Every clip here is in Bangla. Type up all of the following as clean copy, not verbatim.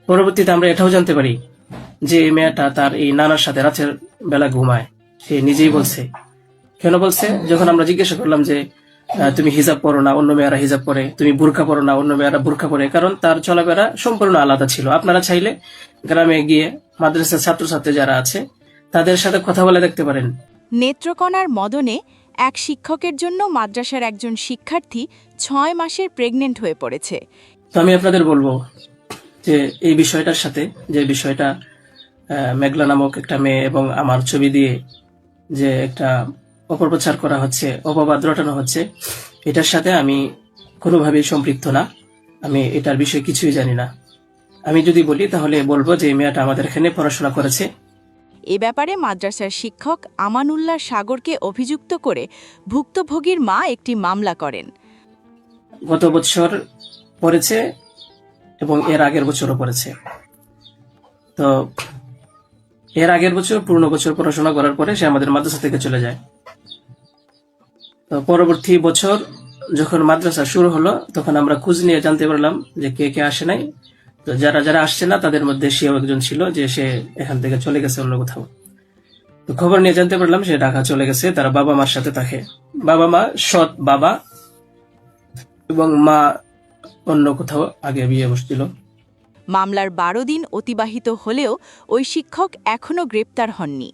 পরবর্তীতে আমরা এটাও জানতে পারি যে এই মেয়েটা তার এই নানার সাথে রাতের বেলা ঘুমায়। সে নিজেই বলছে। কেন বলছে? যখন আমরা জিজ্ঞাসা করলাম যে তুমি হিজাব পরো না, অন্য মেয়েরা হিজাব পরে, তুমি বুরকা পরো না, অন্য মেয়েরা বুরকা পরে, কারণ তার চলাফেরা সম্পূর্ণ আলাদা ছিল। আপনারা চাইলে গ্রামে গিয়ে মাদ্রাসার ছাত্রছাত্রী যারা আছে তাদের সাথে কথা বলে দেখতে পারেন। নেত্রকোনার মদনে এক শিক্ষকের জন্য মাদ্রাসার একজন শিক্ষার্থী 6 মাসের প্রেগনেন্ট হয়ে পড়েছে। তো আমি আপনাদের বলবো যে এই বিষয়টার সাথে, যে বিষয়টা মেঘলা নামক একটা মেয়ে এবং আমার ছবি দিয়ে যে একটা অপপ্রচার করা হচ্ছে, অপবাদ রটানো হচ্ছে, এটার সাথে আমি কোনোভাবেই সম্পৃক্ত না। আমি এটার বিষয়ে কিছুই জানি না। আমি যদি বলি তাহলে বলবো যে এই মেয়েটা আমাদের এখানে পড়াশোনা করেছে। এ ব্যাপারে মাদ্রাসার শিক্ষক আমানুল্লাহ সাগরকে অভিযুক্ত করে ভুক্তভোগীর মা একটি মামলা করেন। গত বছর পড়েছে এবং এর আগের বছরও পড়েছে। তো এর আগের বছর পূর্ণ বছর পড়াশোনা করার পরে সে আমাদের মাদ্রাসা থেকে চলে যায়। তো পরবর্তী বছর যখন মাদ্রাসা শুরু হলো তখন আমরা খোঁজ নিয়ে জানতে পারলাম যে কে কে আসে নাই। তো যারা যারা আসছে না তাদের মধ্যে সেও একজন ছিল, যে সে এখান থেকে চলে গেছে অন্য কোথাও। তো খবর নিয়ে জানতে পারলাম সে ঢাকা চলে গেছে, তারা বাবা মার সাথে থাকে। বাবা মা সৎ বাবা এবং মা অন্য কোথাও আগে বিয়ে বসছিল। মামলার 12 দিন অতিবাহিত হলেও ওই শিক্ষক এখনও গ্রেপ্তার হননি।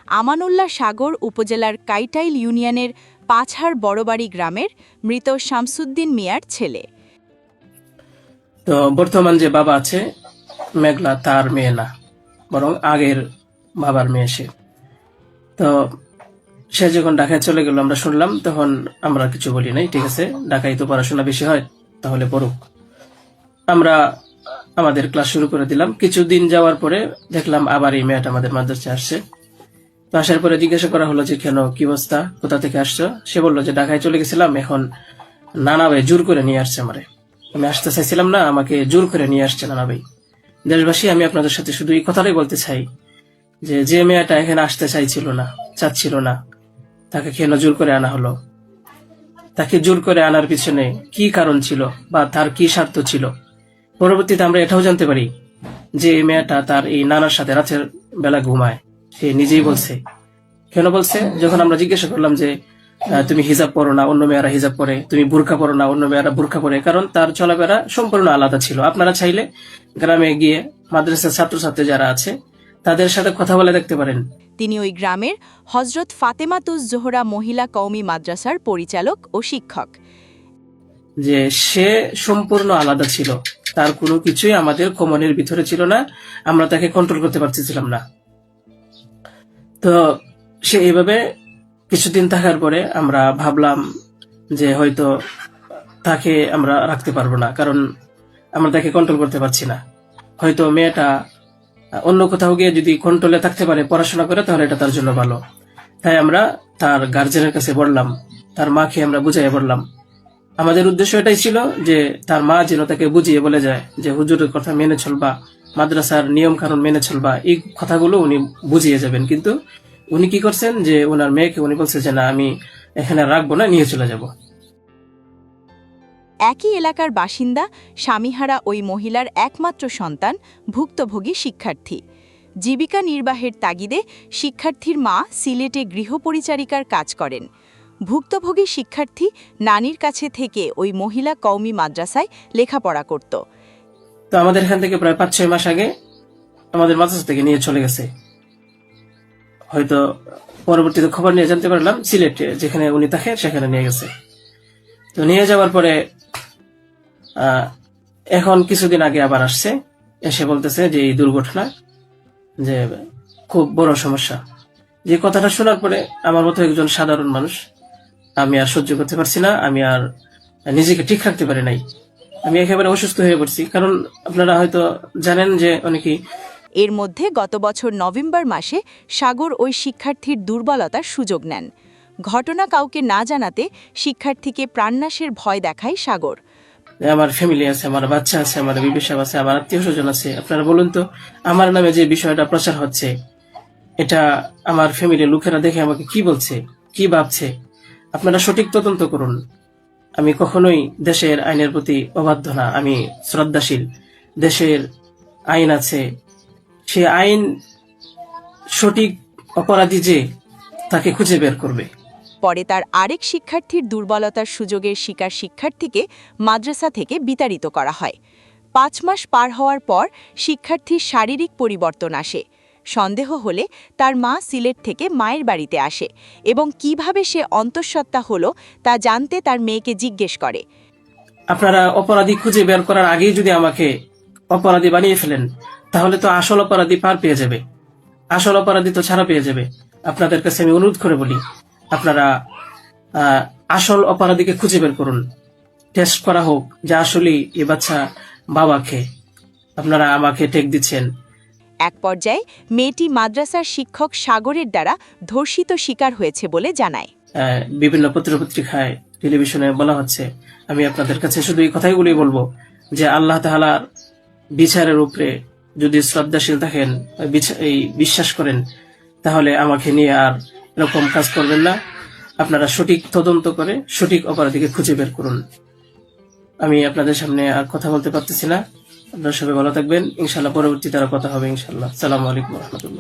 আমানুল্লাহ সাগর উপজেলার কাইটাইল ইউনিয়নের পাছাড় বড়বাড়ি গ্রামের মৃত শামসুদ্দিন মিয়ার ছেলে। তো বর্তমান যে বাবা আছে মেঘলা, তার মেয়ে না, বরং আগের বাবার মেয়ে সে। তো সে যখন ঢাকায় চলে গেল আমরা শুনলাম, তখন আমরা কিছু বলি নাই। ঠিক আছে, ঢাকায় তো পড়াশোনা বেশি হয়, তাহলে পড়ুক। আমরা আমাদের ক্লাস শুরু করে দিলাম। কিছুদিন যাওয়ার পরে দেখলাম আবার এই মেয়েটা আমাদের মাদ্রাসায় আসছে। তো আসার পরে জিজ্ঞাসা করা হলো যে কেন, কি অবস্থা, কোথা থেকে আসছো? সে বললো যে ঢাকায় চলে গেছিলাম, এখন নানা ভাই জোর করে নিয়ে আসছে আমারে। আমি আসতে চাইছিলাম না, আমাকে জোর করে নিয়ে আসছে নানা ভাই। দেশবাসী, আমি আপনাদের সাথে শুধু এই কথাটাই বলতে চাই যে যে মেয়েটা এখানে আসতে চাইছিল না, চাচ্ছিল না, তাকে কেন জোর করে আনা হলো? তাকে জোর করে আনার পিছনে কি কারণ ছিল বা তার কি স্বার্থ ছিল? পরবর্তীতে আমরা এটাও জানতে পারি যে এই মেয়েটা তার এই নানার সাথে রাতের বেলা ঘুমায়। সে নিজেই বলছে। কেন বলছে? যখন আমরা জিজ্ঞাসা করলাম যে তুমি হিজাব পরো না, অন্য মেয়েরা হিজাব পরে, তুমি বুরকা পরো না, অন্য মেয়েরা বুরকা পরে, কারণ তার চলাফেরা সম্পূর্ণ আলাদা ছিল। আপনারা চাইলে গ্রামে গিয়ে মাদ্রাসার ছাত্রছাত্রী যারা আছে তাদের সাথে কথা বলে দেখতে পারেন। তিনি ওই গ্রামের হজরত ফাতেমাতুজ জোহরা মহিলা কওমি মাদ্রাসার পরিচালক ও শিক্ষক। যে সে সম্পূর্ণ আলাদা ছিল, তার কোনো কিছুই আমাদের কমনের ভিতরে ছিল না, আমরা তাকে কন্ট্রোল করতে পারতেছিলাম না। তো সে এইভাবে কিছুদিন থাকার পরে আমরা ভাবলাম যে হয়তো তাকে আমরা রাখতে পারবো না, কারণ আমরা তাকে কন্ট্রোল করতে পারছি না। হয়তো মেয়েটা অন্য কোথাও গিয়ে যদি কন্ট্রোলে থাকতে পারে, পড়াশোনা করে, তাহলে এটা তার জন্য ভালো। তাই আমরা তার গার্জেনের কাছে বললাম, তার মাকে আমরা বুঝাইয়ে বললাম। আমাদের উদ্দেশ্য এটাই ছিল যে তার মা যেন তাকে বুঝিয়ে বলে যায় যে হুজুরের কথা মেনে চলবা, মাদ্রাসার নিয়ম কানুন মেনে চলবা, এই কথাগুলো উনি বুঝিয়ে যাবেন। কিন্তু উনি কি করছেন যে ওনার মেয়েকে উনি বলছে যে না, আমি এখানে রাখবো না, নিয়ে চলে যাব। একই এলাকার বাসিন্দা স্বামীহারা ওই মহিলার একমাত্র সন্তান ভুক্তভোগী শিক্ষার্থী। জীবিকা নির্বাহের তাগিদে শিক্ষার্থীর মা সিলেটে গৃহপরিচারিকার কাজ করেন। ভুক্তভোগী শিক্ষার্থী নানির কাছে থেকে ওই মহিলা কওমি মাদ্রাসায় লেখাপড়া করত। তো আমাদের এখান থেকে প্রায় 5-6 মাস আগে আমাদের মাদ্রাসা থেকে নিয়ে চলে গেছে। হয়তো পরবর্তীতে খবর নিয়ে জানতে পারলাম সিলেটে যেখানে উনি থাকেন সেখানে নিয়ে গেছে। তো নিয়ে যাওয়ার পরে এখন কিছুদিন আগে আবার আসছে, এসে বলতেছে যে এই দুর্ঘটনা যে খুব বড় সমস্যা। যে কথাটা শোনার পরে আমার মতো একজন সাধারণ মানুষ, আমি আর সহ্য করতে পারছি না, আমি আর নিজেকে ঠিক রাখতে পারি নাই। আমি একেবারে অসুস্থ হয়ে পড়ছি। কারণ আপনারা হয়তো জানেন যে অনেকেই এর মধ্যে গত বছর নভেম্বর মাসে সাগর ওই শিক্ষার্থীর দুর্বলতার সুযোগ নেন। ঘটনা কাউকে না জানাতে শিক্ষার্থীকে প্রাণনাশের ভয় দেখায় সাগর। আমার ফ্যামিলি আছে, আমার বাচ্চা আছে, আমার বিবি সাহেব আছে, আমার আত্মীয় স্বজন আছে। আপনারা বলুন তো, আমার নামে যে বিষয়টা প্রচার হচ্ছে, এটা আমার ফ্যামিলির লোকেরা দেখে আমাকে কি বলছে, কি ভাবছে? আপনারা সঠিক তদন্ত করুন। আমি কখনোই দেশের আইনের প্রতি অবাধ্য না, আমি শ্রদ্ধাশীল। দেশের আইন আছে, সে আইন সঠিক অপরাধী যে তাকে খুঁজে বের করবে। পরে তার আরেক শিক্ষার্থীর দুর্বলতার সুযোগের শিকার শিক্ষার্থীকে মাদ্রাসা থেকে বিতাড়িত করা হয়। 5 মাস পার হওয়ার পর শিক্ষার্থীর শারীরিক পরিবর্তন আসে। সন্দেহ হলে তার মা সিলেট থেকে মায়ের বাড়িতে আসে এবং কিভাবে সে অন্তঃসত্ত্বা হলো তা জানতে তার মেয়েকে জিজ্ঞেস করে। আপনারা অপরাধী খুঁজে বের করার আগেই যদি আমাকে অপরাধী বানিয়ে ফেলেন, তাহলে তো আসল অপরাধী পার পেয়ে যাবে, আসল অপরাধী তো ছাড়া পেয়ে যাবে। আপনাদের কাছে আমি অনুরোধ করে বলি, আপনারা আসল অপরাধীকে খুঁজে বের করুন, টেস্ট করা হোক যে আসলে এ বাচ্চা বাবাকে আপনারা আমাকে টেক দিচ্ছেন। এক পর্যায়ে মেয়েটি মাদ্রাসার শিক্ষক সাগরের দ্বারা ধর্ষিত শিকার হয়েছে বলে জানায়। বিভিন্ন পত্রপত্রিকায়, টেলিভিশনে বলা হচ্ছে। আমি আপনাদের কাছে শুধু এই কথাইগুলি বলবো যে আল্লাহ তাআলার বিচারের উপরে যদি শ্রদ্ধাশীল থাকেন, এই বিশ্বাস করেন, তাহলে আমাকে নিয়ে আর এরকম কাজ করবেন না। আপনারা সঠিক তদন্ত করে সঠিক অপরাধীকে খুঁজে বের করুন। আমি আপনাদের সামনে আর কথা বলতে পারতেছি না। আপনারা সবাই ভালো থাকবেন, ইনশাল্লাহ পরবর্তীতে আরো কথা হবে ইনশাল্লাহ। আসসালামু আলাইকুম ওয়া রাহমাতুল্লাহ।